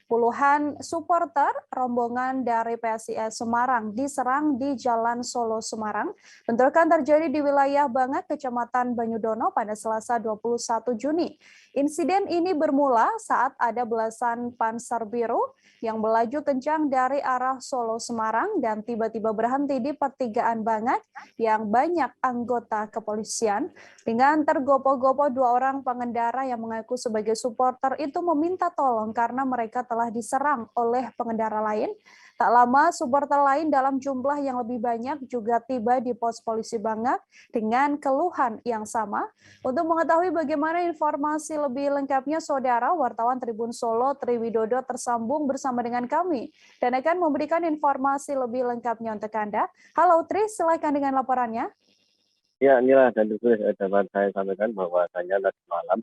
Puluhan supporter rombongan dari PSIS Semarang diserang di Jalan Solo Semarang. Bentrokan terjadi di wilayah Bangak, Kecamatan Banyudono pada Selasa 21 Juni. Insiden ini bermula saat ada belasan Panzer Biru yang melaju kencang dari arah Solo Semarang dan tiba-tiba berhenti di pertigaan Bangak yang banyak anggota kepolisian. Dengan tergopoh-gopoh, dua orang pengendara yang mengaku sebagai supporter itu meminta tolong karena mereka telah diserang oleh pengendara lain. Tak lama, supporter lain dalam jumlah yang lebih banyak juga tiba di pos polisi Bangak dengan keluhan yang sama. Untuk mengetahui bagaimana informasi lebih lengkapnya, Saudara wartawan Tribun Solo Triwidodo tersambung bersama dengan kami dan akan memberikan informasi lebih lengkapnya untuk Anda. Halo Tri, silakan dengan laporannya. Ya, inilah dan itu dapat saya sampaikan bahwasanya tadi malam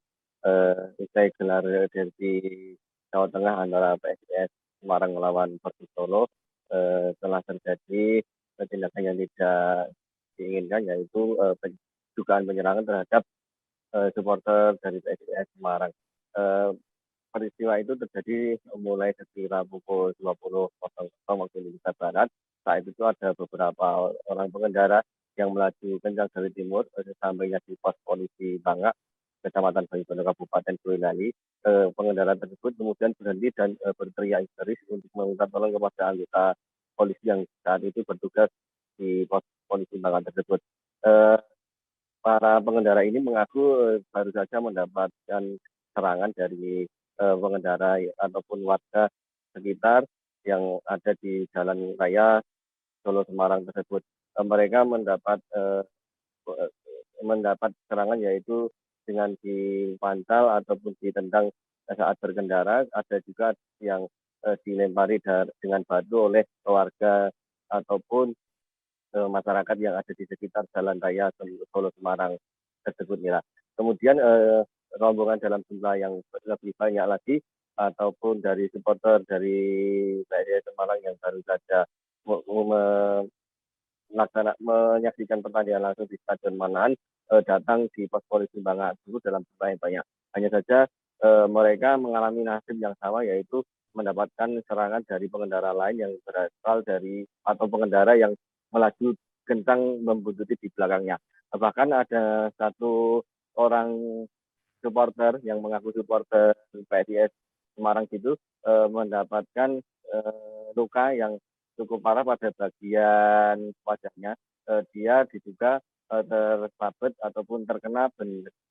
usai gelar derby Jawa Tengah antara PSIS Semarang melawan Persib Solo telah terjadi tindakan yang tidak diinginkan, yaitu dugaan penyerangan terhadap supporter dari PSIS Semarang. Peristiwa itu terjadi mulai sekira pukul 20.00 waktu Indonesia Barat. Saat itu ada beberapa orang pengendara yang melaju kencang dari timur sampainya di pos polisi Bangak, Kecamatan Banyudono, Kabupaten Boyolali. Pengendara tersebut kemudian berhenti dan berteriak histeris untuk meminta tolong kepada anggota polisi yang saat itu bertugas di pos polisi Bangak tersebut. Para pengendara ini mengaku baru saja mendapatkan serangan dari pengendara ataupun warga sekitar yang ada di jalan raya Solo Semarang tersebut. Mereka mendapat serangan yaitu dengan dipantal ataupun ditendang saat berkendara. Ada juga yang dilempari dengan batu oleh warga ataupun masyarakat yang ada di sekitar jalan raya Solo Semarang tersebut, Mira. Kemudian rombongan dalam jumlah yang lebih banyak lagi ataupun dari supporter dari PSIS Semarang yang baru saja menyaksikan pertandingan langsung di Stadion Manahan datang di pos polisi Bangak tersebut dalam jumlah yang banyak. Hanya saja mereka mengalami nasib yang sama, yaitu mendapatkan serangan dari pengendara lain yang berasal dari atau pengendara yang melaju kencang membuntuti di belakangnya. Bahkan ada satu orang supporter yang mengaku supporter PSIS Semarang itu mendapatkan luka yang cukup parah pada bagian wajahnya. Dia diduga tersabet ataupun terkena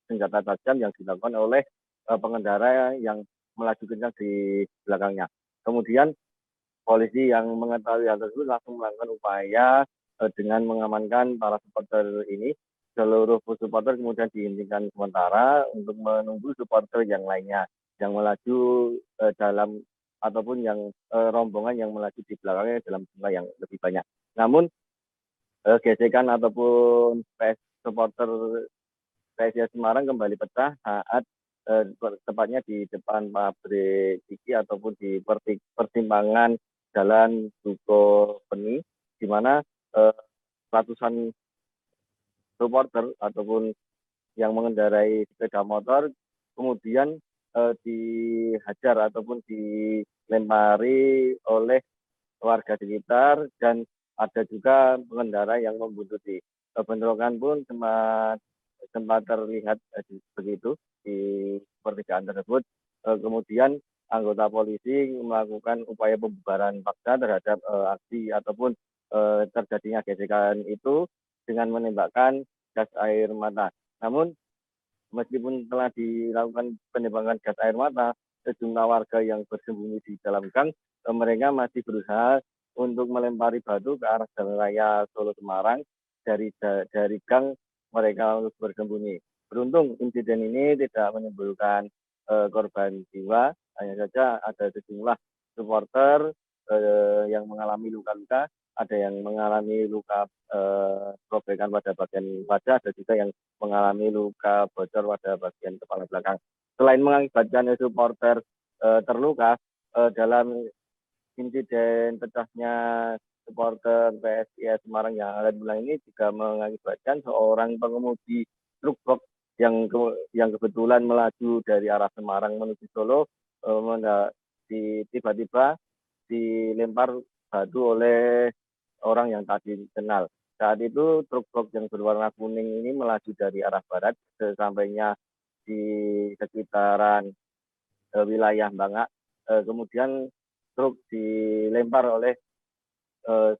senjata tajam yang dilakukan oleh pengendara yang melaju kencang di belakangnya. Kemudian polisi yang mengetahui hal tersebut langsung melakukan upaya dengan mengamankan para supporter ini. Seluruh supporter kemudian dihentikan sementara untuk menunggu supporter yang lainnya yang melaju dalam ataupun yang rombongan yang melaju di belakangnya dalam jumlah yang lebih banyak. Namun gesekan ataupun supporter PSIS Semarang kembali pecah saat tepatnya di depan pabrik Ciki ataupun di persimpangan Jalan Duko Peni, di mana ratusan supporter ataupun yang mengendarai sepeda motor kemudian dihajar ataupun dilempari oleh warga sekitar, dan ada juga pengendara yang membuntuti. Bentrokan pun sempat terlihat begitu di pertigaan tersebut. Kemudian anggota polisi melakukan upaya pembubaran paksa terhadap aksi ataupun terjadinya gesekan itu dengan menembakkan gas air mata. Namun meskipun telah dilakukan penembakan gas air mata, sejumlah warga yang bersembunyi di dalam gang, mereka masih berusaha untuk melempari batu ke arah jalan raya Solo Semarang dari gang mereka untuk bersembunyi. Beruntung insiden ini tidak menimbulkan korban jiwa, hanya saja ada sejumlah supporter yang mengalami luka-luka, ada yang mengalami luka robekan pada bagian wajah, ada juga yang mengalami luka bocor pada bagian kepala belakang. Selain mengakibatkan supporter terluka, dalam insiden pecahnya supporter PSIS Semarang yang akan pulang ini juga mengakibatkan seorang pengemudi truk box yang kebetulan melaju dari arah Semarang menuju Solo tiba-tiba dilempar batu oleh orang yang tak dikenal. Saat itu truk yang berwarna kuning ini melaju dari arah barat, sesampainya di sekitaran wilayah Bangak. Kemudian truk dilempar oleh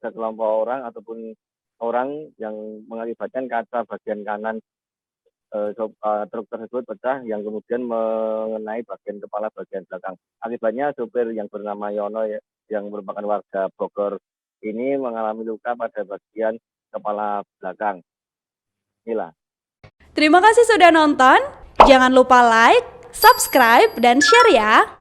sekelompok orang ataupun orang yang mengakibatkan kaca bagian kanan truk tersebut pecah yang kemudian mengenai bagian kepala bagian belakang. Akibatnya sopir yang bernama Yono yang merupakan warga Bogor ini mengalami luka pada bagian kepala belakang. Inilah. Terima kasih sudah nonton. Jangan lupa like, subscribe, dan share ya.